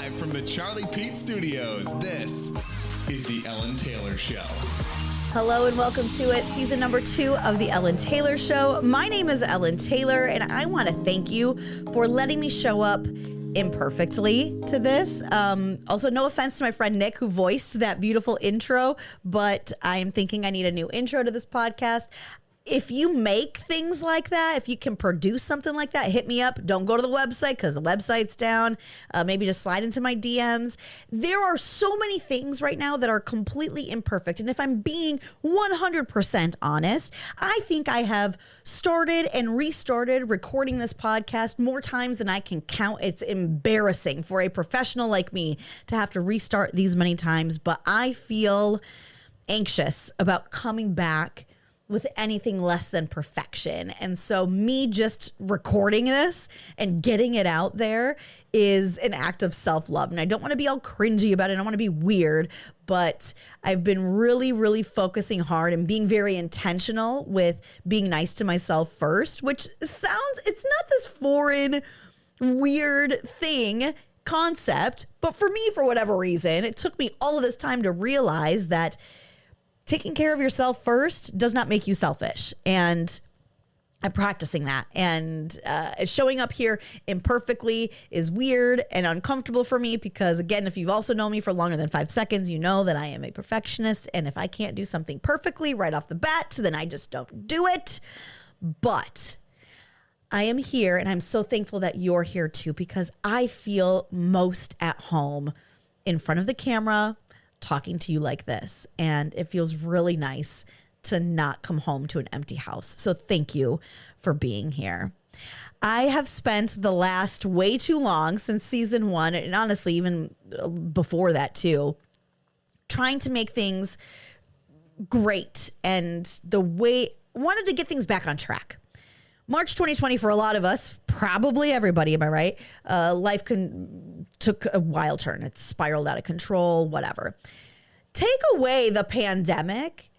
Live from the Charlie Pete Studios, this is the Ellen Tailor Show. Hello and welcome to it, season number 2 of the Ellen Tailor Show. My name is Ellen Tailor, and I want to thank you for letting me show up imperfectly to this. Also, no offense to my friend Nick, who voiced that beautiful intro, but I'm thinking I need a new intro to this podcast. If you make things like that, if you can produce something like that, hit me up. Don't go to the website because the website's down. Maybe just slide into my DMs. There are so many things right now that are completely imperfect. And if I'm being 100% honest, I think I have started and restarted recording this podcast more times than I can count. It's embarrassing for a professional like me to have to restart these many times, but I feel anxious about coming back with anything less than perfection. And so me just recording this and getting it out there is an act of self-love. And I don't want to be all cringy about it. I don't want to be weird, but I've been really focusing hard and being very intentional with being nice to myself first, which sounds, it's not this foreign, weird concept, but for me, for whatever reason, it took me all of this time to realize that taking care of yourself first does not make you selfish. And I'm practicing that. And showing up here imperfectly is weird and uncomfortable for me because, again, if you've also known me for longer than 5 seconds, you know that I am a perfectionist. And if I can't do something perfectly right off the bat, then I just don't do it. But I am here, and I'm so thankful that you're here too, because I feel most at home in front of the camera, talking to you like this, and it feels really nice to not come home to an empty house. So thank you for being here. I have spent the last way too long since season 1, and honestly even before that too, trying to make things great and wanted to get things back on track. March 2020 for a lot of us, probably everybody, am I right? Life took a wild turn. It spiraled out of control, whatever. Take away the pandemic,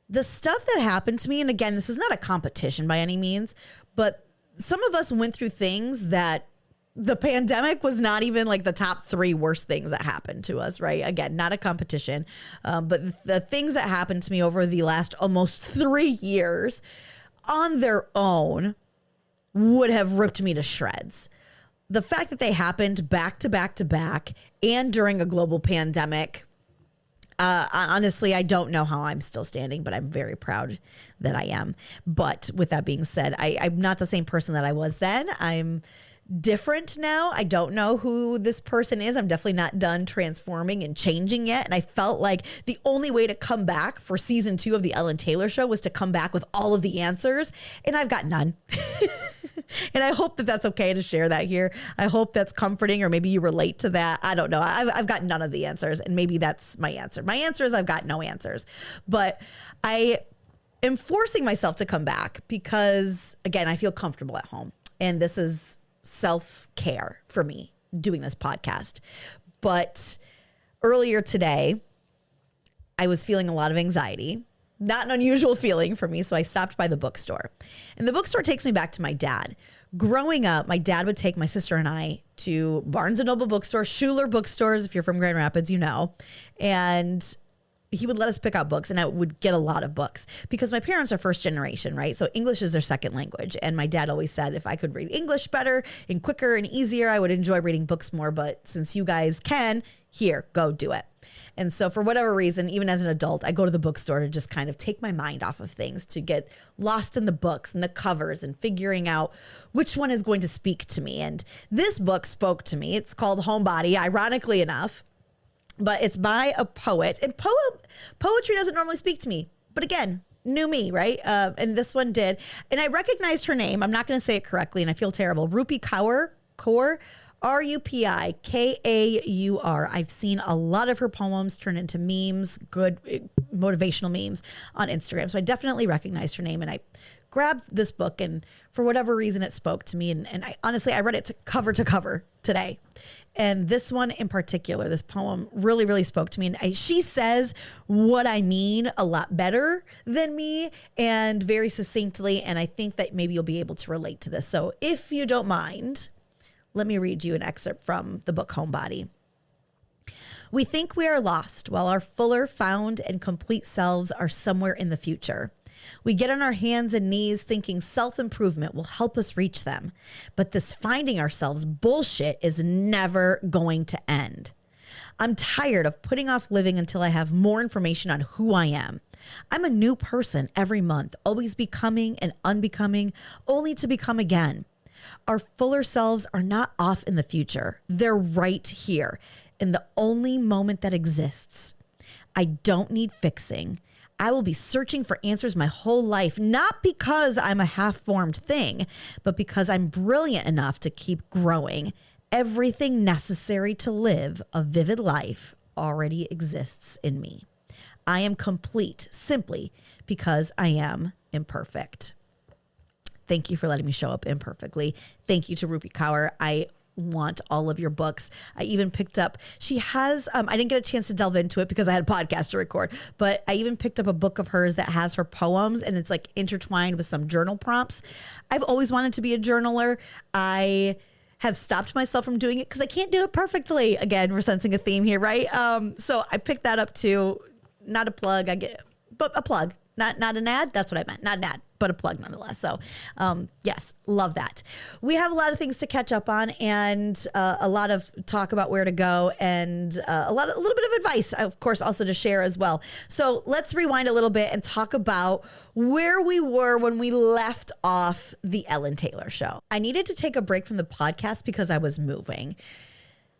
the stuff that happened to me, and again, this is not a competition by any means, but some of us went through things that the pandemic was not even like the top 3 worst things that happened to us, right? Again, not a competition, but the things that happened to me over the last almost 3 years on their own would have ripped me to shreds. The fact that they happened back to back to back and during a global pandemic, honestly, I don't know how I'm still standing, but I'm very proud that I am. But with that being said, I'm not the same person that I was then. I'm different now. I don't know who this person is. I'm definitely not done transforming and changing yet. And I felt like the only way to come back for season 2 of the Ellen Tailor Show was to come back with all of the answers. And I've got none. And I hope that that's okay to share that here. I hope that's comforting, or maybe you relate to that. I don't know. I've got none of the answers, and maybe that's my answer. My answer is I've got no answers. But I am forcing myself to come back because, again, I feel comfortable at home. And this is self-care for me, doing this podcast. But earlier today, I was feeling a lot of anxiety. Not an unusual feeling for me, so I stopped by the bookstore. And the bookstore takes me back to my dad. Growing up, my dad would take my sister and I to Barnes & Noble bookstore, Schuler bookstores, if you're from Grand Rapids, you know. And he would let us pick out books, and I would get a lot of books because my parents are first generation, right? So English is their second language. And my dad always said if I could read English better and quicker and easier, I would enjoy reading books more. But since you guys can, here, go do it. And so for whatever reason, even as an adult, I go to the bookstore to just kind of take my mind off of things, to get lost in the books and the covers and figuring out which one is going to speak to me. And this book spoke to me. It's called Homebody, ironically enough, but it's by a poet. And poetry doesn't normally speak to me. But again, new me, right? And this one did. And I recognized her name. I'm not going to say it correctly, and I feel terrible. Rupi Kaur. Rupikaur. I've seen a lot of her poems turn into memes, good motivational memes on Instagram. So I definitely recognized her name, and I grabbed this book, and for whatever reason it spoke to me. And I honestly, I read it cover to cover today. And this one in particular, this poem really spoke to me. And she says what I mean a lot better than me and very succinctly. And I think that maybe you'll be able to relate to this. So if you don't mind, let me read you an excerpt from the book Homebody. We think we are lost while our fuller, found, and complete selves are somewhere in the future. We get on our hands and knees thinking self-improvement will help us reach them. But this finding ourselves bullshit is never going to end. I'm tired of putting off living until I have more information on who I am. I'm a new person every month, always becoming and unbecoming, only to become again. Our fuller selves are not off in the future. They're right here in the only moment that exists. I don't need fixing. I will be searching for answers my whole life, not because I'm a half-formed thing, but because I'm brilliant enough to keep growing. Everything necessary to live a vivid life already exists in me. I am complete simply because I am imperfect. Thank you for letting me show up imperfectly. Thank you to Rupi Kaur. I want all of your books. I even picked up, she has, I didn't get a chance to delve into it because I had a podcast to record, but I even picked up a book of hers that has her poems and it's like intertwined with some journal prompts. I've always wanted to be a journaler. I have stopped myself from doing it because I can't do it perfectly. Again, we're sensing a theme here, right? So I picked that up too. Not a plug, but a plug. Not an ad. That's what I meant. Not an ad, but a plug nonetheless. So yes, love that. We have a lot of things to catch up on and a lot of talk about where to go and a little bit of advice, of course, also to share as well. So let's rewind a little bit and talk about where we were when we left off the Ellen Tailor Show. I needed to take a break from the podcast because I was moving.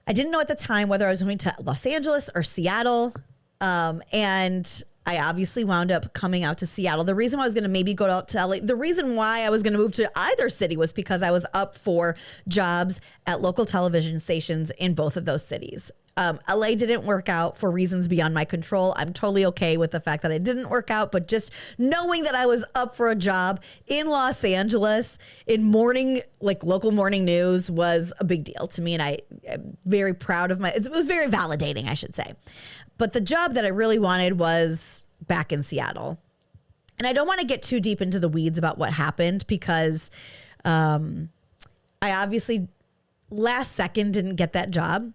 I didn't know at the time whether I was moving to Los Angeles or Seattle. And I obviously wound up coming out to Seattle. The reason why I was going to maybe go out to LA, the reason why I was going to move to either city was because I was up for jobs at local television stations in both of those cities. LA didn't work out for reasons beyond my control. I'm totally okay with the fact that it didn't work out, but just knowing that I was up for a job in Los Angeles in morning, like local morning news was a big deal to me. And I'm very proud of it was very validating, I should say. But the job that I really wanted was back in Seattle. And I don't want to get too deep into the weeds about what happened because I obviously last second didn't get that job.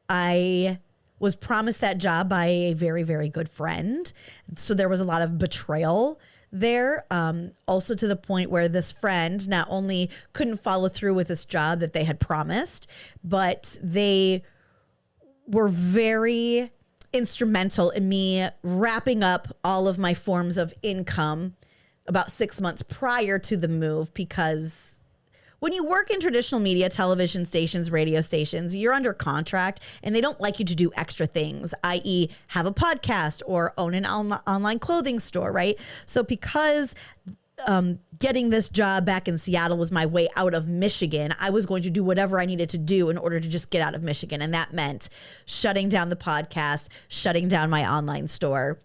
I was promised that job by a very, very good friend. So there was a lot of betrayal there. Also to the point where this friend not only couldn't follow through with this job that they had promised, but they were very instrumental in me wrapping up all of my forms of income about 6 months prior to the move, because when you work in traditional media, television stations, radio stations, you're under contract and they don't like you to do extra things, i.e. have a podcast or own an online clothing store, right? So because getting this job back in Seattle was my way out of Michigan, I was going to do whatever I needed to do in order to just get out of Michigan. And that meant shutting down the podcast, shutting down my online store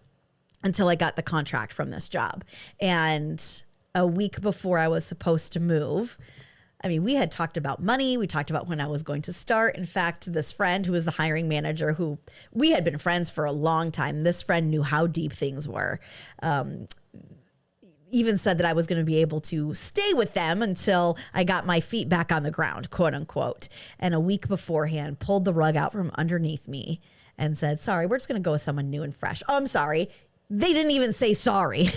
until I got the contract from this job. And a week before I was supposed to move, I mean, we had talked about money. We talked about when I was going to start. In fact, this friend who was the hiring manager, who we had been friends for a long time, this friend knew how deep things were. Even said that I was going to be able to stay with them until I got my feet back on the ground, quote unquote. And a week beforehand, pulled the rug out from underneath me and said, sorry, we're just going to go with someone new and fresh. Oh, I'm sorry. They didn't even say sorry.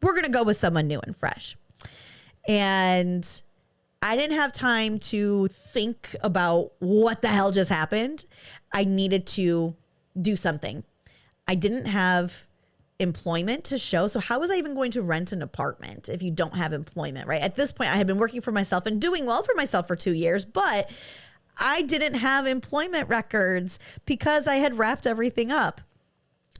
We're going to go with someone new and fresh. And I didn't have time to think about what the hell just happened. I needed to do something. I didn't have employment to show. So how was I even going to rent an apartment if you don't have employment, right? At this point, I had been working for myself and doing well for myself for 2 years, but I didn't have employment records because I had wrapped everything up.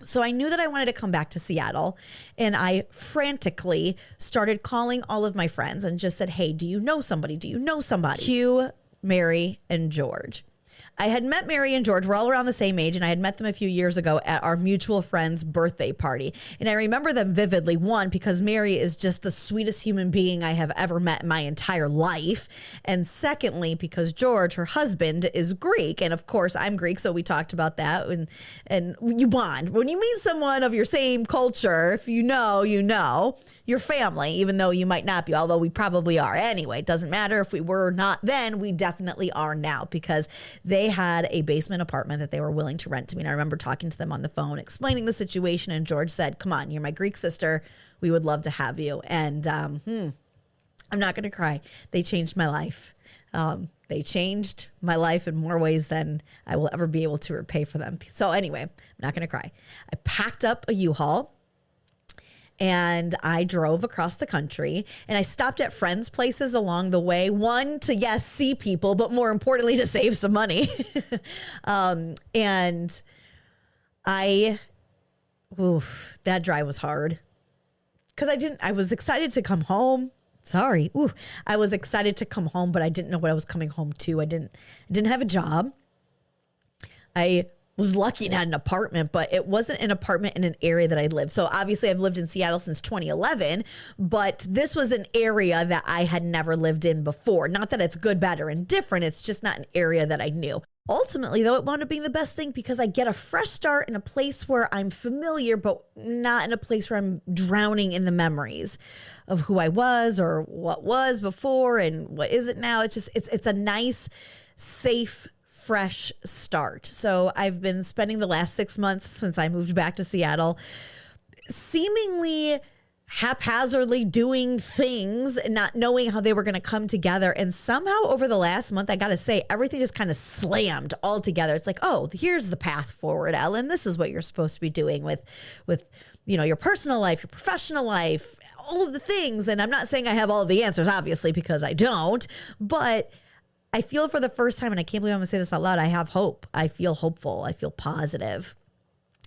So I knew that I wanted to come back to Seattle, and I frantically started calling all of my friends and just said, hey, do you know somebody? Do you know somebody? Hugh, Mary, and George. I had met Mary and George. We're all around the same age, and I had met them a few years ago at our mutual friend's birthday party. And I remember them vividly, one, because Mary is just the sweetest human being I have ever met in my entire life. And secondly, because George, her husband, is Greek. And of course, I'm Greek, so we talked about that. And you bond. When you meet someone of your same culture, if you know, your family, even though you might not be, although we probably are. Anyway, it doesn't matter if we were not then, we definitely are now, because they they had a basement apartment that they were willing to rent to me. And I remember talking to them on the phone, explaining the situation. And George said, come on, you're my Greek sister. We would love to have you. And I'm not going to cry. They changed my life. They changed my life in more ways than I will ever be able to repay for them. So anyway, I'm not going to cry. I packed up a U-Haul and I drove across the country, and I stopped at friends' places along the way. One, to yes, see people, but more importantly, to save some money. And that drive was hard because I was excited to come home. Sorry. I was excited to come home, but I didn't know what I was coming home to. I didn't have a job. I was lucky and had an apartment, but it wasn't an apartment in an area that I lived. So obviously I've lived in Seattle since 2011, but this was an area that I had never lived in before. Not that it's good, bad, or indifferent. It's just not an area that I knew. Ultimately, though, it wound up being the best thing because I get a fresh start in a place where I'm familiar, but not in a place where I'm drowning in the memories of who I was or what was before and what is it now. It's a nice, safe, fresh start. So I've been spending the last 6 months since I moved back to Seattle seemingly haphazardly doing things and not knowing how they were going to come together. And somehow over the last month, I got to say, everything just kind of slammed all together. It's like, oh, here's the path forward, Ellen. This is what you're supposed to be doing with your personal life, your professional life, all of the things. And I'm not saying I have all of the answers, obviously, because I don't, but I feel for the first time, and I can't believe I'm going to say this out loud, I have hope. I feel hopeful. I feel positive.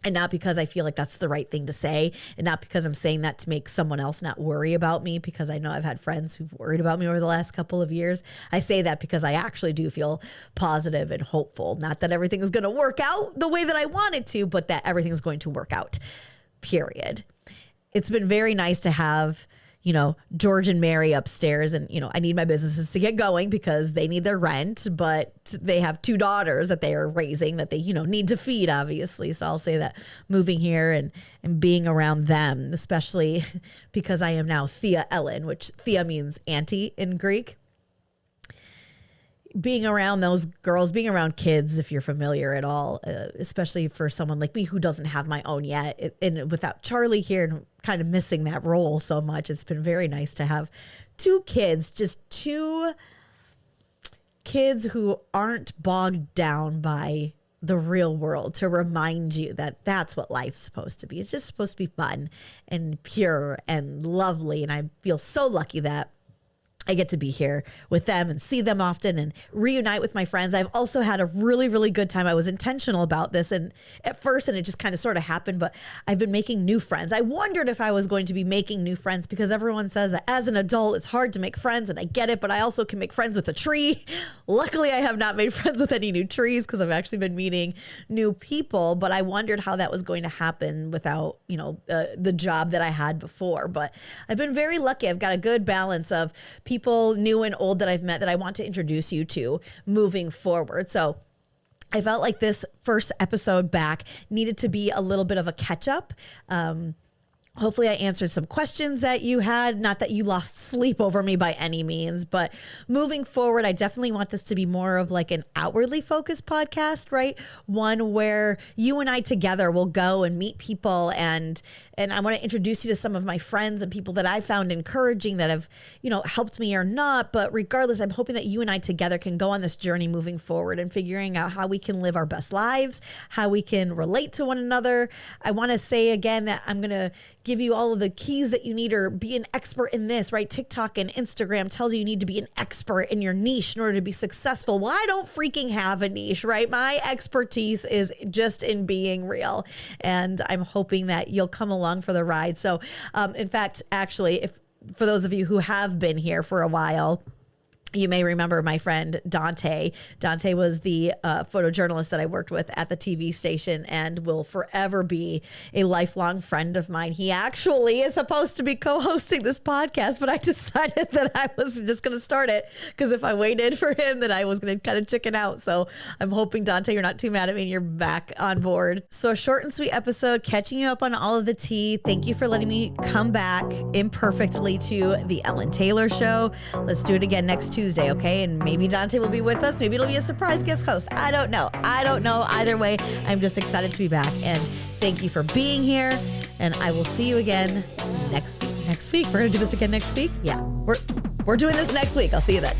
And not because I feel like that's the right thing to say, and not because I'm saying that to make someone else not worry about me, because I know I've had friends who've worried about me over the last couple of years. I say that because I actually do feel positive and hopeful. Not that everything is going to work out the way that I want it to, but that everything is going to work out, period. It's been very nice to have George and Mary upstairs, and, I need my businesses to get going because they need their rent, but they have 2 daughters that they are raising that they, need to feed, obviously. So I'll say that moving here and being around them, especially because I am now Thea Ellen, which Thea means auntie in Greek. Being around those girls, being around kids, if you're familiar at all, especially for someone like me who doesn't have my own yet, and without Charlie here and kind of missing that role so much, it's been very nice to have 2 kids, just 2 kids who aren't bogged down by the real world, to remind you that that's what life's supposed to be. It's just supposed to be fun and pure and lovely. And I feel so lucky that I get to be here with them and see them often and reunite with my friends. I've also had a really, really good time. I was intentional about this and at first, and it just kind of sort of happened, but I've been making new friends. I wondered if I was going to be making new friends because everyone says that as an adult, it's hard to make friends, and I get it, but I also can make friends with a tree. Luckily, I have not made friends with any new trees because I've actually been meeting new people, but I wondered how that was going to happen without, the job that I had before. But I've been very lucky. I've got a good balance of people new and old that I've met that I want to introduce you to moving forward. So I felt like this first episode back needed to be a little bit of a catch up. Hopefully I answered some questions that you had, not that you lost sleep over me by any means, but moving forward, I definitely want this to be more of like an outwardly focused podcast, right? One where you and I together will go and meet people, and I want to introduce you to some of my friends and people that I found encouraging that have, helped me or not. But regardless, I'm hoping that you and I together can go on this journey moving forward and figuring out how we can live our best lives, how we can relate to one another. I want to say again that I'm going to give you all of the keys that you need, or be an expert in this, right? TikTok and Instagram tells you need to be an expert in your niche in order to be successful. Well, I don't freaking have a niche, right? My expertise is just in being real. And I'm hoping that you'll come along for the ride. So in fact, actually, for those of you who have been here for a while, you may remember my friend Dante. Dante was the photojournalist that I worked with at the TV station and will forever be a lifelong friend of mine. He actually is supposed to be co-hosting this podcast, but I decided that I was just going to start it because if I waited for him, then I was going to kind of chicken out. So I'm hoping, Dante, you're not too mad at me and you're back on board. So a short and sweet episode, catching you up on all of the tea. Thank you for letting me come back imperfectly to the Ellen Tailor Show. Let's do it again next Tuesday. Tuesday, okay? And maybe Dante will be with us. Maybe it'll be a surprise guest host. I don't know. Either way, I'm just excited to be back. And thank you for being here. And I will see you again next week. Next week. We're going to do this again next week? Yeah, we're doing this next week. I'll see you then.